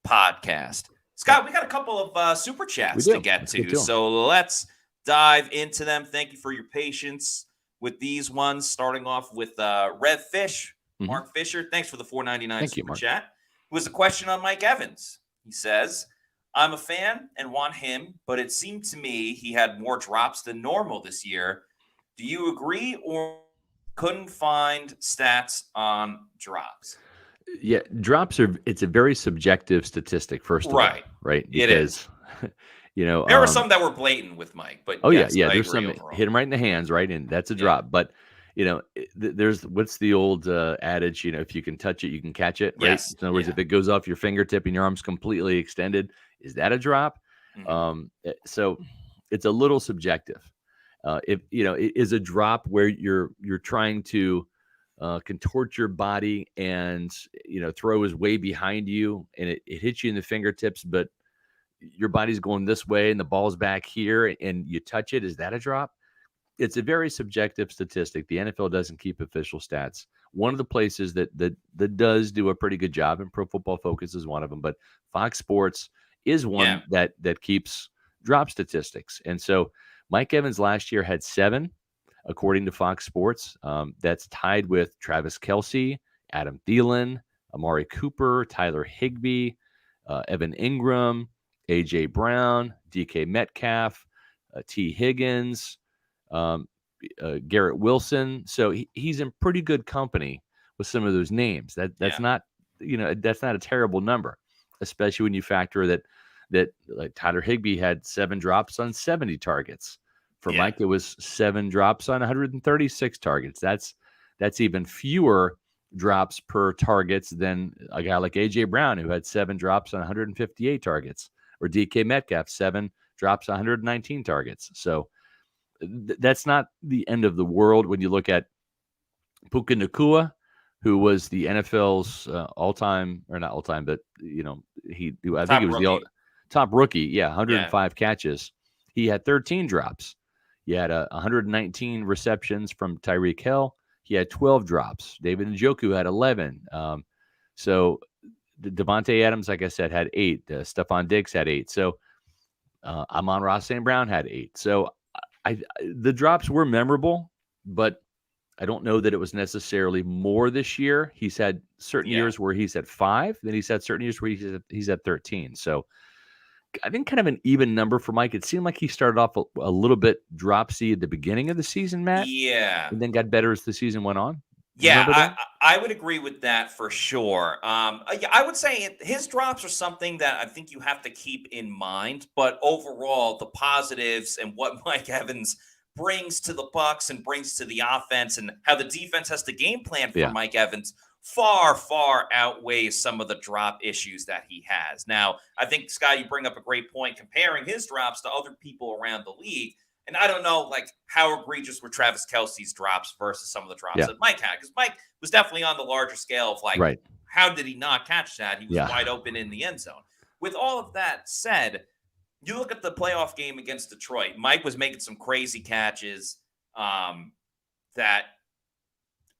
podcast. Scott, we got a couple of super chats to get to. So let's dive into them. Thank you for your patience with these ones. Starting off with Rev Fish, Mark Fisher. Thanks for the $4.99 super chat. It was a question on Mike Evans. He says, I'm a fan and want him, but it seemed to me he had more drops than normal this year. Do you agree or couldn't find stats on drops? Yeah, drops it's a very subjective statistic, first of all. Right? It is. There were some that were blatant with Mike, but there's some hit him right in the hands, right? And that's a drop. But there's what's the old adage, if you can touch it, you can catch it, right? Yes. In other words, if it goes off your fingertip and your arm's completely extended, is that a drop? So it's a little subjective. If it is a drop where you're trying to contort your body and throw is way behind you and it hits you in the fingertips, but your body's going this way and the ball's back here and you touch it, is that a drop? It's a very subjective statistic. The NFL doesn't keep official stats. One of the places that does do a pretty good job, and Pro Football Focus is one of them, but Fox Sports is one that keeps drop statistics. And so Mike Evans last year had 7, according to Fox Sports. That's tied with Travis Kelce, Adam Thielen, Amari Cooper, Tyler Higbee, Evan Ingram, A.J. Brown, DK Metcalf, T. Higgins, Garrett Wilson. So he's in pretty good company with some of those names. That's not a terrible number, especially when you factor that like Tyler Higbee had 7 drops on 70 targets. For Mike, it was 7 drops on 136 targets. That's even fewer drops per targets than a guy like A.J. Brown, who had 7 drops on 158 targets, or DK Metcalf, 7 drops on 119 targets. So that's not the end of the world when you look at Puka Nacua, who was the NFL's all-time, or not all-time, but he was the top rookie. 105 catches. He had 13 drops. He had 119 receptions from Tyreek Hill. He had 12 drops. David Njoku had 11. So Devontae Adams, like I said, had 8. Stephon Diggs had 8. So Amon-Ra St. Brown had 8. So the drops were memorable, but I don't know that it was necessarily more this year. He's had certain years where he's at 5, then he's had certain years where he's at 13. So I think kind of an even number for Mike. It seemed like he started off a little bit dropsy at the beginning of the season, Matt. Yeah. And then got better as the season went on. Yeah, I would agree with that for sure. I would say his drops are something that I think you have to keep in mind. But overall, the positives and what Mike Evans brings to the Bucs and brings to the offense, and how the defense has to game plan for Mike Evans, far outweighs some of the drop issues that he has. Now, I think, Scott, you bring up a great point comparing his drops to other people around the league. And I don't know, like, how egregious were Travis Kelce's drops versus some of the drops that Mike had. Because Mike was definitely on the larger scale of, like, how did he not catch that? He was wide open in the end zone. With all of that said, you look at the playoff game against Detroit. Mike was making some crazy catches that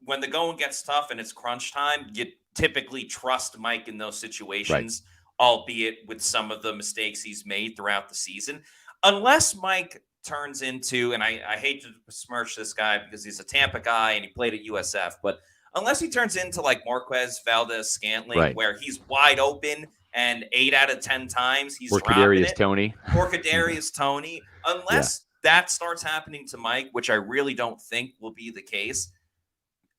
when the going gets tough and it's crunch time, you typically trust Mike in those situations, albeit with some of the mistakes he's made throughout the season. Unless Mike turns into, and I hate to besmirch this guy because he's a Tampa guy and he played at USF, but unless he turns into like Marquez Valdez-Scantling, where he's wide open and 8 out of 10 times he's dropping it. Or Kadarius Toney. Unless that starts happening to Mike, which I really don't think will be the case,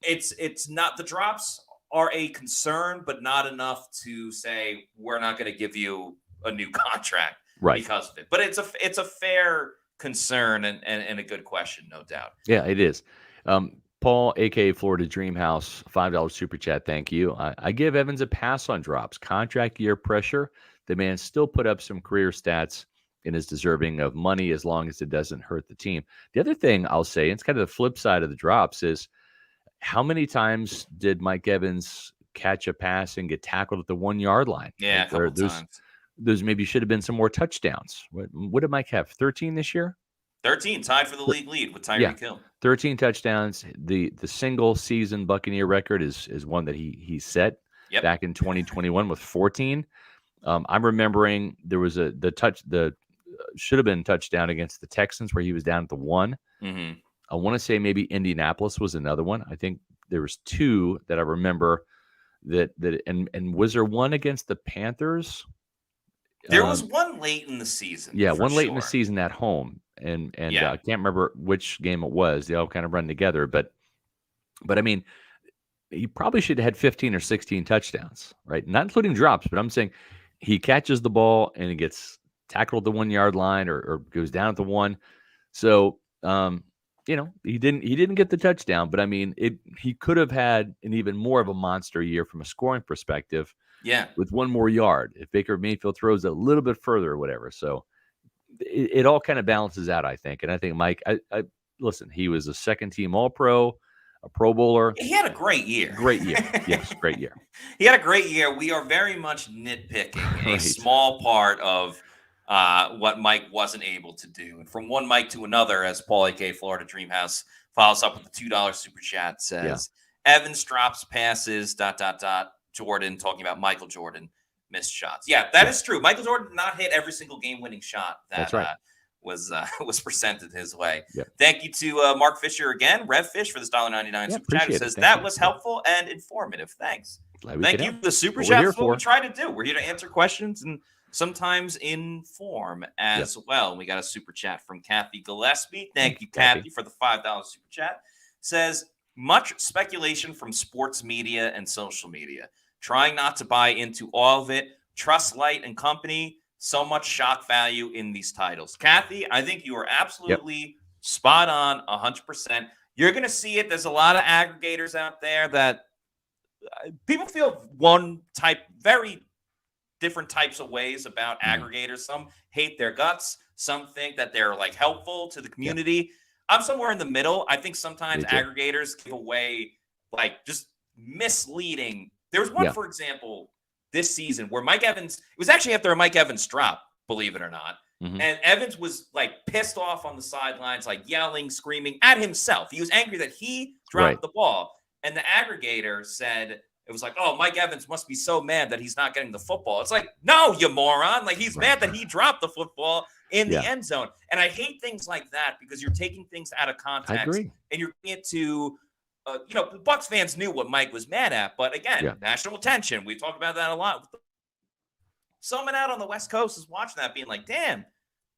it's not, the drops are a concern, but not enough to say we're not going to give you a new contract because of it. But it's a fair concern and a good question, no doubt. Yeah, it is. Paul, aka Florida Dreamhouse, $5 super chat. Thank you. I give Evans a pass on drops. Contract year pressure. The man still put up some career stats and is deserving of money as long as it doesn't hurt the team. The other thing I'll say, and it's kind of the flip side of the drops, is how many times did Mike Evans catch a pass and get tackled at the 1 yard line? Yeah, a couple times. Those maybe should have been some more touchdowns. What did Mike have? 13 this year? 13, tied for the league lead with Tyreek Hill. 13 touchdowns. The single season Buccaneer record is one that he set back in 2021 with 14. I'm remembering there was the should have been touchdown against the Texans where he was down at the 1. Mm-hmm. I want to say maybe Indianapolis was another one. I think there was 2 that I remember and was there one against the Panthers? There was one late in the season. Yeah, one late in the season at home. And I can't remember which game it was. They all kind of run together. But I mean, he probably should have had 15 or 16 touchdowns, right? Not including drops, but I'm saying he catches the ball and he gets tackled at the 1 yard line or goes down at the 1. So, he didn't get the touchdown, but I mean, he could have had an even more of a monster year from a scoring perspective. Yeah. With 1 more yard, if Baker Mayfield throws a little bit further or whatever. So it all kind of balances out, I think. And I think Mike, listen, he was a second team All-Pro, a Pro Bowler. He had a great year. Great year. Yes, great year. He had a great year. We are very much nitpicking a small part of what Mike wasn't able to do. And from one Mike to another, as Paul, a.k.a. Florida Dreamhouse, follows up with the $2 super chat, says, Evans drops passes, ... Jordan, talking about Michael Jordan, missed shots. Yeah, that is true. Michael Jordan did not hit every single game-winning shot that was presented his way. Yep. Thank you to Mark Fisher again, Rev Fish, for this $1.99 super chat. He says, that was helpful and informative. Thanks. Thank you for the super chat. That's what we try to do. We're here to answer questions and sometimes inform as well. We got a super chat from Kathy Gillespie. Thank you, Kathy, for the $5 super chat. Says, much speculation from sports media and social media. Trying not to buy into all of it. Trust Light and Company. So much shock value in these titles. Kathy, I think you are absolutely spot on, 100%. You're going to see it. There's a lot of aggregators out there that people feel very different types of ways about aggregators. Some hate their guts. Some think that they're like helpful to the community. I'm somewhere in the middle. I think sometimes aggregators give away like just misleading. There was one, for example, this season where Mike Evans, it was actually after a Mike Evans drop, believe it or not. Mhm. And Evans was like pissed off on the sidelines, like yelling, screaming at himself. He was angry that he Right. dropped the ball. And the aggregator said, it was like, oh, Mike Evans must be so mad that he's not getting the football. It's like, no, you moron. Like, he's Right. mad that he dropped the football in the Yeah. end zone. And I hate things like that because you're taking things out of I context agree. and you're getting it to, Bucs fans knew what Mike was mad at. But again, Yeah. national attention. We talk about that a lot. Someone out on the West Coast is watching that being like, damn,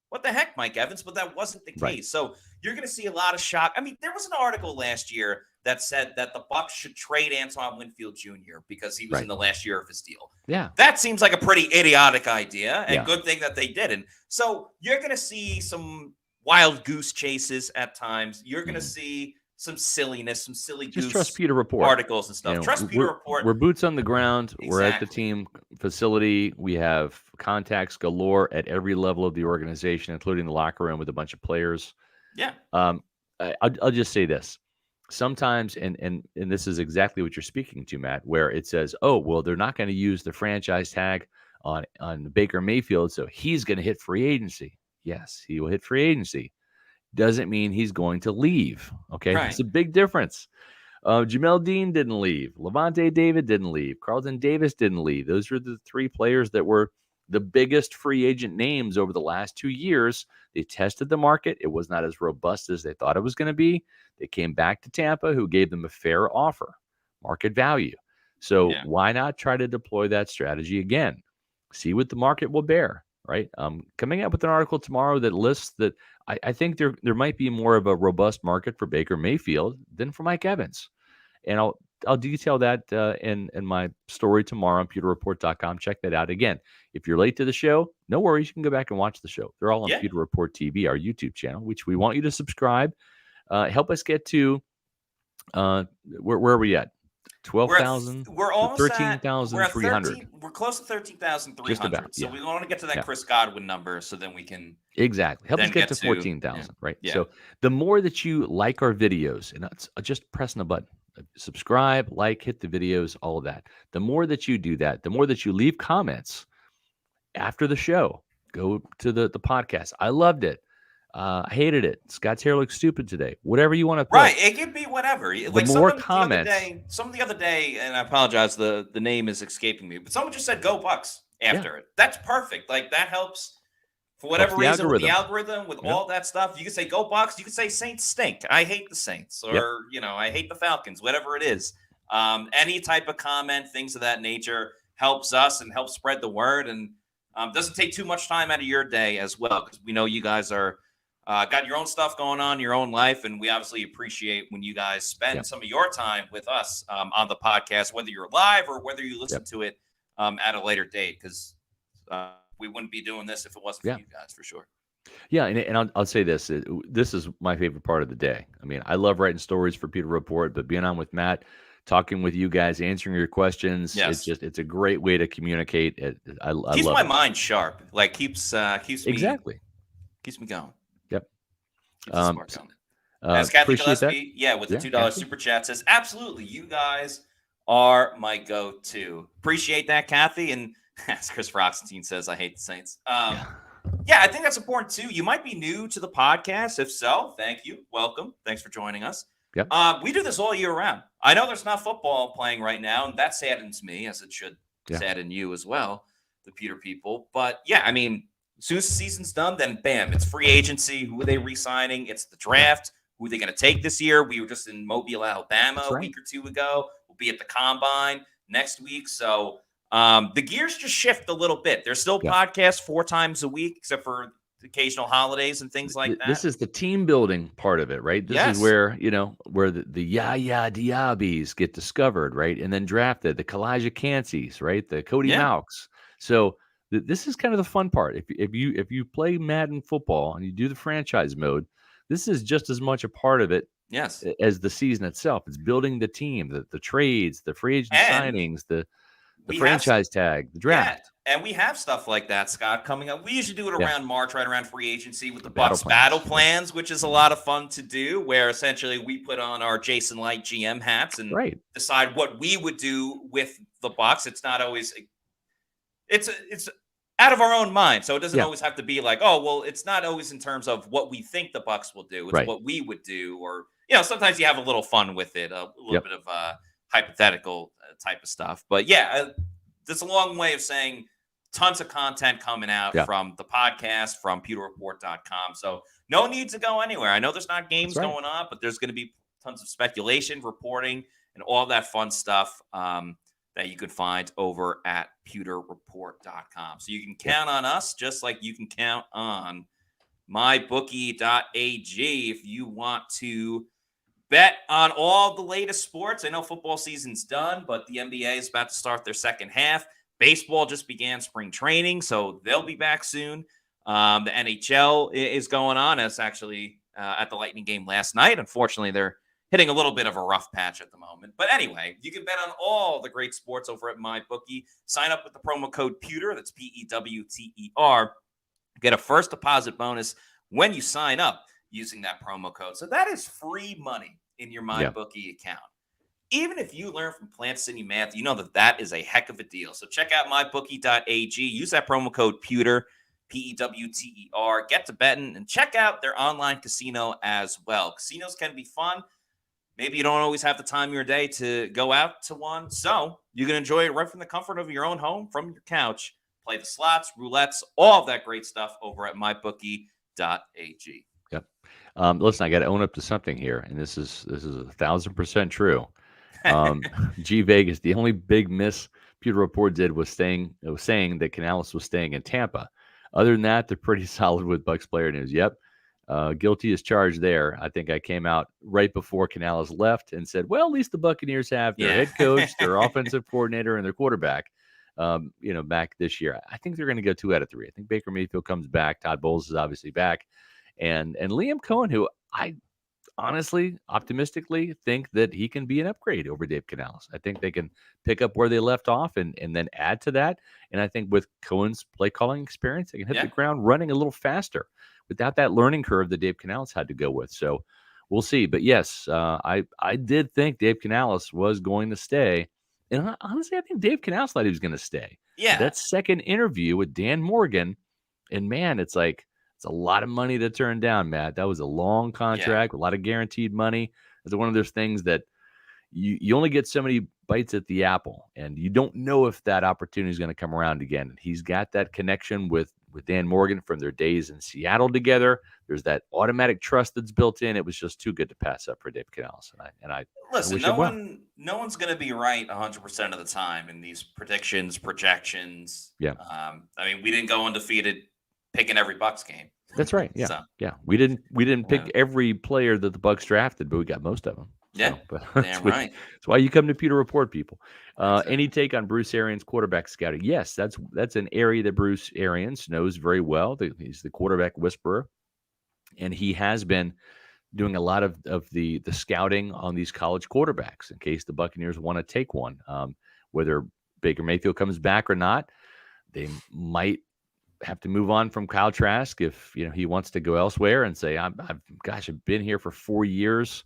what the heck, Mike Evans? But that wasn't the case. Right. So you're going to see a lot of shock. I mean, there was an article last year that said that the Bucs should trade Antoine Winfield Jr. because he was Right. in the last year of his deal. Yeah. That seems like a pretty idiotic idea, and Yeah. good thing that they didn't. So you're going to see some wild goose chases at times. You're going to see some silliness, some silly Just goose trust Pewter Report. articles and stuff. Trust Pewter Report. We're boots on the ground. We're at the Exactly. team facility. We have contacts galore at every level of the organization, including the locker room with a bunch of players. Yeah. I'll just say this. Sometimes, and this is exactly what you're speaking to, Matt, where it says, oh, well, they're not going to use the franchise tag on Baker Mayfield, so he's going to hit free agency. Yes, he will hit free agency. Doesn't mean he's going to leave. Okay. Right. It's a big difference. Jamel Dean didn't leave. Levante David didn't leave. Carlton Davis didn't leave. Those were the three players that were the biggest free agent names over the last 2 years. They tested the market. It was not as robust as they thought it was going to be. They came back to Tampa, who gave them a fair offer, market value. So why not try to deploy that strategy again? See what the market will bear, right? Coming out with an article tomorrow that lists that I think there might be more of a robust market for Baker Mayfield than for Mike Evans. And I'll detail that in my story tomorrow on pewterreport.com. Check that out. Again, if you're late to the show, no worries. You can go back and watch the show. They're all on Pewter Report TV, our YouTube channel, which we want you to subscribe. Help us get to where are we at? 12,000. We're almost 13,300. We're close to 13,300. Just about. So Yeah. we want to get to that Chris Godwin number so then we can exactly help us then get get to to- 14,000. Right. Yeah. So the more that you like our videos, and that's just pressing a button, subscribe, like, hit the videos, all of that. The more that you do that, the more that you leave comments after the show, go to the podcast. I loved it. I hated it. Scott's hair looks stupid today. Whatever you want to put. Right. It could be whatever. Like more someone comments. Someone the other day, and I apologize, the name is escaping me, but someone just said "Go Bucks" after it. That's perfect. Like that helps for whatever Helps the reason with the algorithm. algorithm, with all that stuff. You can say "Go Bucks." You can say "Saints stink." I hate the Saints, or I hate the Falcons. Whatever it is, any type of comment, things of that nature, helps us and helps spread the word, and doesn't take too much time out of your day as well, because we know you guys are. Got your own stuff going on, your own life, and we obviously appreciate when you guys spend some of your time with us on the podcast, whether you're live or whether you listen to it at a later date, because we wouldn't be doing this if it wasn't for you guys, for sure. Yeah, and I'll say this. This is my favorite part of the day. I mean, I love writing stories for Pewter Report, but being on with Matt, talking with you guys, answering your questions, it's a great way to communicate. I keeps love my it. mind sharp. Like keeps exactly keeps me going. Yep. As Kathy Gillespie, with the $2 super chat says, absolutely, you guys are my go-to. Appreciate that, Kathy. And as Chris Roxentine says, I hate the Saints. Yeah, I think that's important too. You might be new to the podcast. If so, thank you. Welcome. Thanks for joining us. Yep. We do this all year round. I know there's not football playing right now, and that saddens me, as it should sadden you as well, the Pewter people. But yeah, I mean, as soon as the season's done, then bam, it's free agency. Who are they re-signing? It's the draft. Who are they going to take this year? We were just in Mobile, Alabama a week or two ago. We'll be at the Combine next week. So the gears just shift a little bit. There's still podcasts 4 times a week, except for occasional holidays and things like that. This is the team building part of it, right? This is where, where the Yaya Diabis get discovered, right? And then drafted, the Kalijah Kansis, right? The Cody Mauks. So this is kind of the fun part. If you play Madden football and you do the franchise mode, this is just as much a part of it as the season itself. It's building the team, the trades, the free agent signings, the franchise tag, the draft. And we have stuff like that, Scott, coming up. We usually do it around March, right around free agency with the battle Bucs plans. battle plans, which is a lot of fun to do, where essentially we put on our Jason Light GM hats and decide what we would do with the Bucs. It's not always it's out of our own mind. So it doesn't Yeah. always have to be like, oh, well, it's not always in terms of what we think the Bucs will do. It's Right. what we would do. Or, sometimes you have a little fun with it, a little Yep. bit of hypothetical type of stuff. But yeah, that's a long way of saying tons of content coming out Yeah. from the podcast, from pewterreport.com. So no need to go anywhere. I know there's not games right. going on, but there's going to be tons of speculation, reporting, and all that fun stuff that you could find over at pewterreport.com. So you can count on us just like you can count on mybookie.ag if you want to bet on all the latest sports. I know football season's done, but the NBA is about to start their second half. Baseball just began spring training, so they'll be back soon. The NHL is going on. It's actually at the Lightning game last night. Unfortunately, they're hitting a little bit of a rough patch at the moment. But anyway, you can bet on all the great sports over at MyBookie. Sign up with the promo code Pewter. That's PEWTER. Get a first deposit bonus when you sign up using that promo code. So that is free money in your MyBookie account. Even if you learn from Plant City Math, you know that is a heck of a deal. So check out mybookie.ag. Use that promo code Pewter, PEWTER. Get to betting and check out their online casino as well. Casinos can be fun. Maybe you don't always have the time of your day to go out to one. So you can enjoy it right from the comfort of your own home, from your couch. Play the slots, roulettes, all of that great stuff over at mybookie.ag. Yep. Listen, I got to own up to something here, and this is 1,000% true. G Vegas, the only big miss Pewter Report did was saying that Canales was staying in Tampa. Other than that, they're pretty solid with Bucs player news. Yep. Guilty as charged there. I think I came out right before Canales left and said, well, at least the Buccaneers have their head coach, their offensive coordinator, and their quarterback, back this year. I think they're going to go 2 out of 3. I think Baker Mayfield comes back. Todd Bowles is obviously back. And Liam Cohen, who I honestly, optimistically think that he can be an upgrade over Dave Canales. I think they can pick up where they left off and then add to that. And I think with Cohen's play calling experience, they can hit the ground running a little faster without that learning curve that Dave Canales had to go with. So we'll see. But yes, I did think Dave Canales was going to stay. And honestly, I think Dave Canales thought he was going to stay. Yeah. That second interview with Dan Morgan, and man, it's like, it's a lot of money to turn down, Matt. That was a long contract, a lot of guaranteed money. It's one of those things that you only get so many bites at the apple, and you don't know if that opportunity is going to come around again. He's got that connection with Dan Morgan from their days in Seattle together. There's that automatic trust that's built in. It was just too good to pass up for Dave Canales. And I listen. wish No one's going to be right 100% of the time in these predictions, projections. Yeah. We didn't go undefeated picking every Bucs game. That's right. Yeah. Yeah. We didn't pick every player that the Bucs drafted, but we got most of them. Yeah. So, but damn right. That's why you come to Pewter Report, people. Exactly. Any take on Bruce Arians' quarterback scouting? Yes, that's an area that Bruce Arians knows very well. He's the quarterback whisperer, and he has been doing a lot of the scouting on these college quarterbacks in case the Buccaneers want to take one. Whether Baker Mayfield comes back or not, they might have to move on from Kyle Trask if he wants to go elsewhere and say, I've been here for 4 years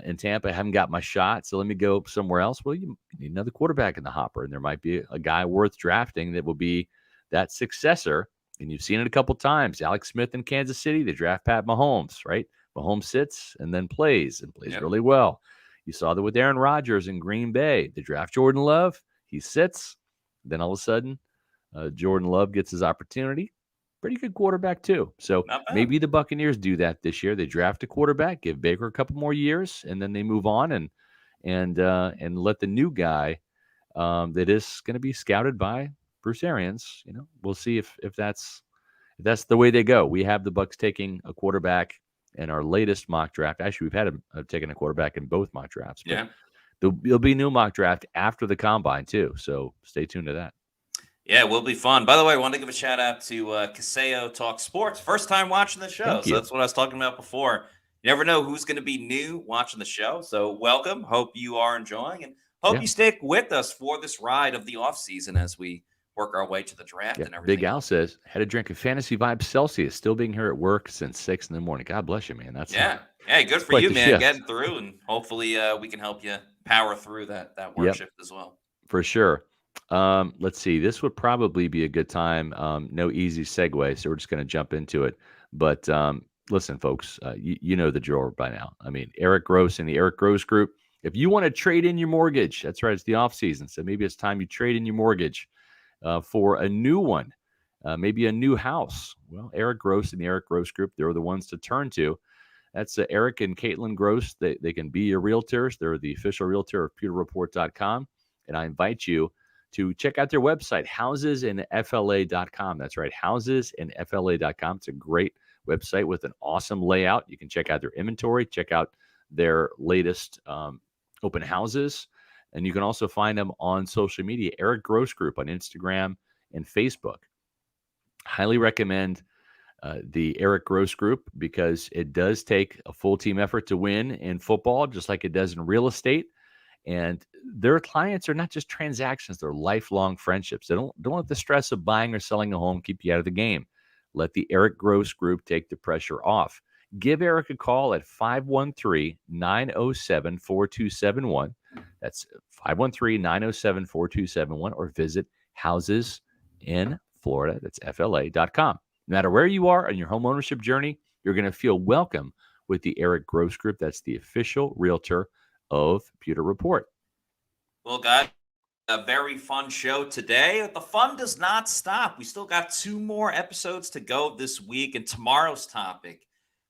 in Tampa, I haven't got my shot, so let me go somewhere else. Well, you need another quarterback in the hopper, and there might be a guy worth drafting that will be that successor. And you've seen it a couple times. Alex Smith in Kansas City, they draft Pat Mahomes, right? Mahomes sits and then plays really well. You saw that with Aaron Rodgers in Green Bay. They draft Jordan Love, he sits, then all of a sudden, Jordan Love gets his opportunity. Pretty good quarterback too. So maybe the Buccaneers do that this year. They draft a quarterback, give Baker a couple more years, and then they move on and let the new guy that is going to be scouted by Bruce Arians. We'll see if that's the way they go. We have the Bucs taking a quarterback in our latest mock draft. Actually, we've had taken a quarterback in both mock drafts. But there'll be a new mock draft after the combine too. So stay tuned to that. Yeah, it will be fun. By the way, I want to give a shout out to Caseo Talk Sports. First time watching the show. So that's what I was talking about before. You never know who's going to be new watching the show. So welcome. Hope you are enjoying and hope you stick with us for this ride of the offseason as we work our way to the draft and everything. Big Al says, had a drink of Fantasy Vibes Celsius, still being here at work since 6 in the morning. God bless you, man. That's Hey, good for you, man. Getting through, and hopefully we can help you power through that work shift as well. For sure. Let's see. This would probably be a good time. No easy segue, so we're just going to jump into it. But listen, folks, you know the drill by now. I mean, Eric Gross and the Eric Gross Group. If you want to trade in your mortgage, that's right. It's the off season, so maybe it's time you trade in your mortgage for a new one, maybe a new house. Well, Eric Gross and the Eric Gross Group, they're the ones to turn to. That's Eric and Caitlin Gross. They can be your realtors. They're the official realtor of pewterreport.com. And I invite you to check out their website, housesinfla.com. That's right, housesinfla.com. It's a great website with an awesome layout. You can check out their inventory, check out their latest open houses, and you can also find them on social media, Eric Gross Group on Instagram and Facebook. Highly recommend the Eric Gross Group because it does take a full team effort to win in football, just like it does in real estate. And their clients are not just transactions, they're lifelong friendships. They don't let the stress of buying or selling a home keep you out of the game. Let the Eric Gross Group take the pressure off. Give Eric a call at 513-907-4271. That's 513-907-4271, or visit housesinflorida, that's FLA.com. No matter where you are on your home ownership journey, you're going to feel welcome with the Eric Gross Group. That's the official realtor of Pewter Report. Well, guys, a very fun show today. The fun does not stop. We still got 2 more episodes to go this week. And tomorrow's topic,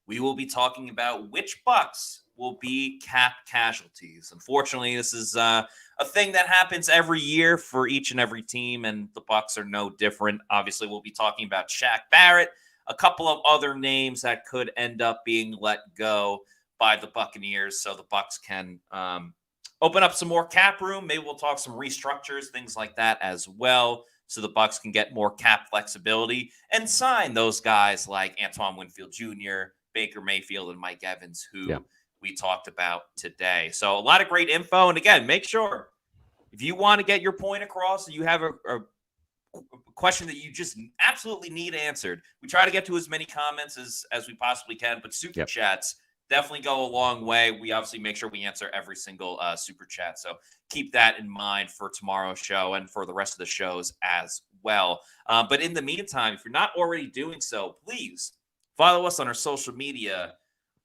we will be talking about which Bucs will be cap casualties. Unfortunately, this is a thing that happens every year for each and every team, and the Bucs are no different. Obviously, we'll be talking about Shaq Barrett, a couple of other names that could end up being let go by the Buccaneers, so the Bucs can open up some more cap room. Maybe we'll talk some restructures, things like that as well, so the Bucs can get more cap flexibility and sign those guys like Antoine Winfield Jr., Baker Mayfield, and Mike Evans, who we talked about today. So a lot of great info. And again, make sure if you want to get your point across, you have a question that you just absolutely need answered. We try to get to as many comments as we possibly can, but super chats definitely go a long way. We obviously make sure we answer every single super chat. So keep that in mind for tomorrow's show and for the rest of the shows as well. But in the meantime, if you're not already doing so, please follow us on our social media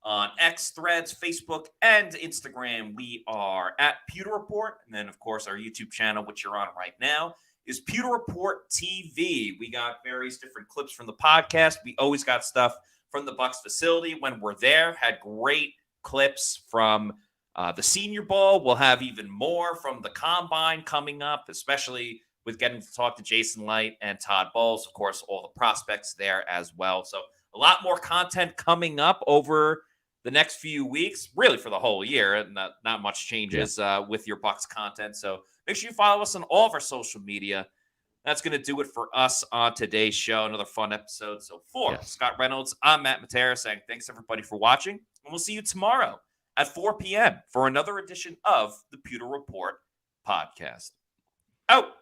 on X, Threads, Facebook, and Instagram. We are at Pewter Report. And then, of course, our YouTube channel, which you're on right now, is Pewter Report TV. We got various different clips from the podcast. We always got stuff from the Bucs facility when we're there. Had great clips from the Senior Bowl. We'll have even more from the Combine coming up, especially with getting to talk to Jason Light and Todd Bowles. Of course, all the prospects there as well. So a lot more content coming up over the next few weeks, really for the whole year, and not much changes with your Bucs content. So make sure you follow us on all of our social media. That's going to do it for us on today's show. Another fun episode. So for Scott Reynolds, I'm Matt Matera saying thanks, everybody, for watching. And we'll see you tomorrow at 4 p.m. for another edition of the Pewter Report podcast. Out.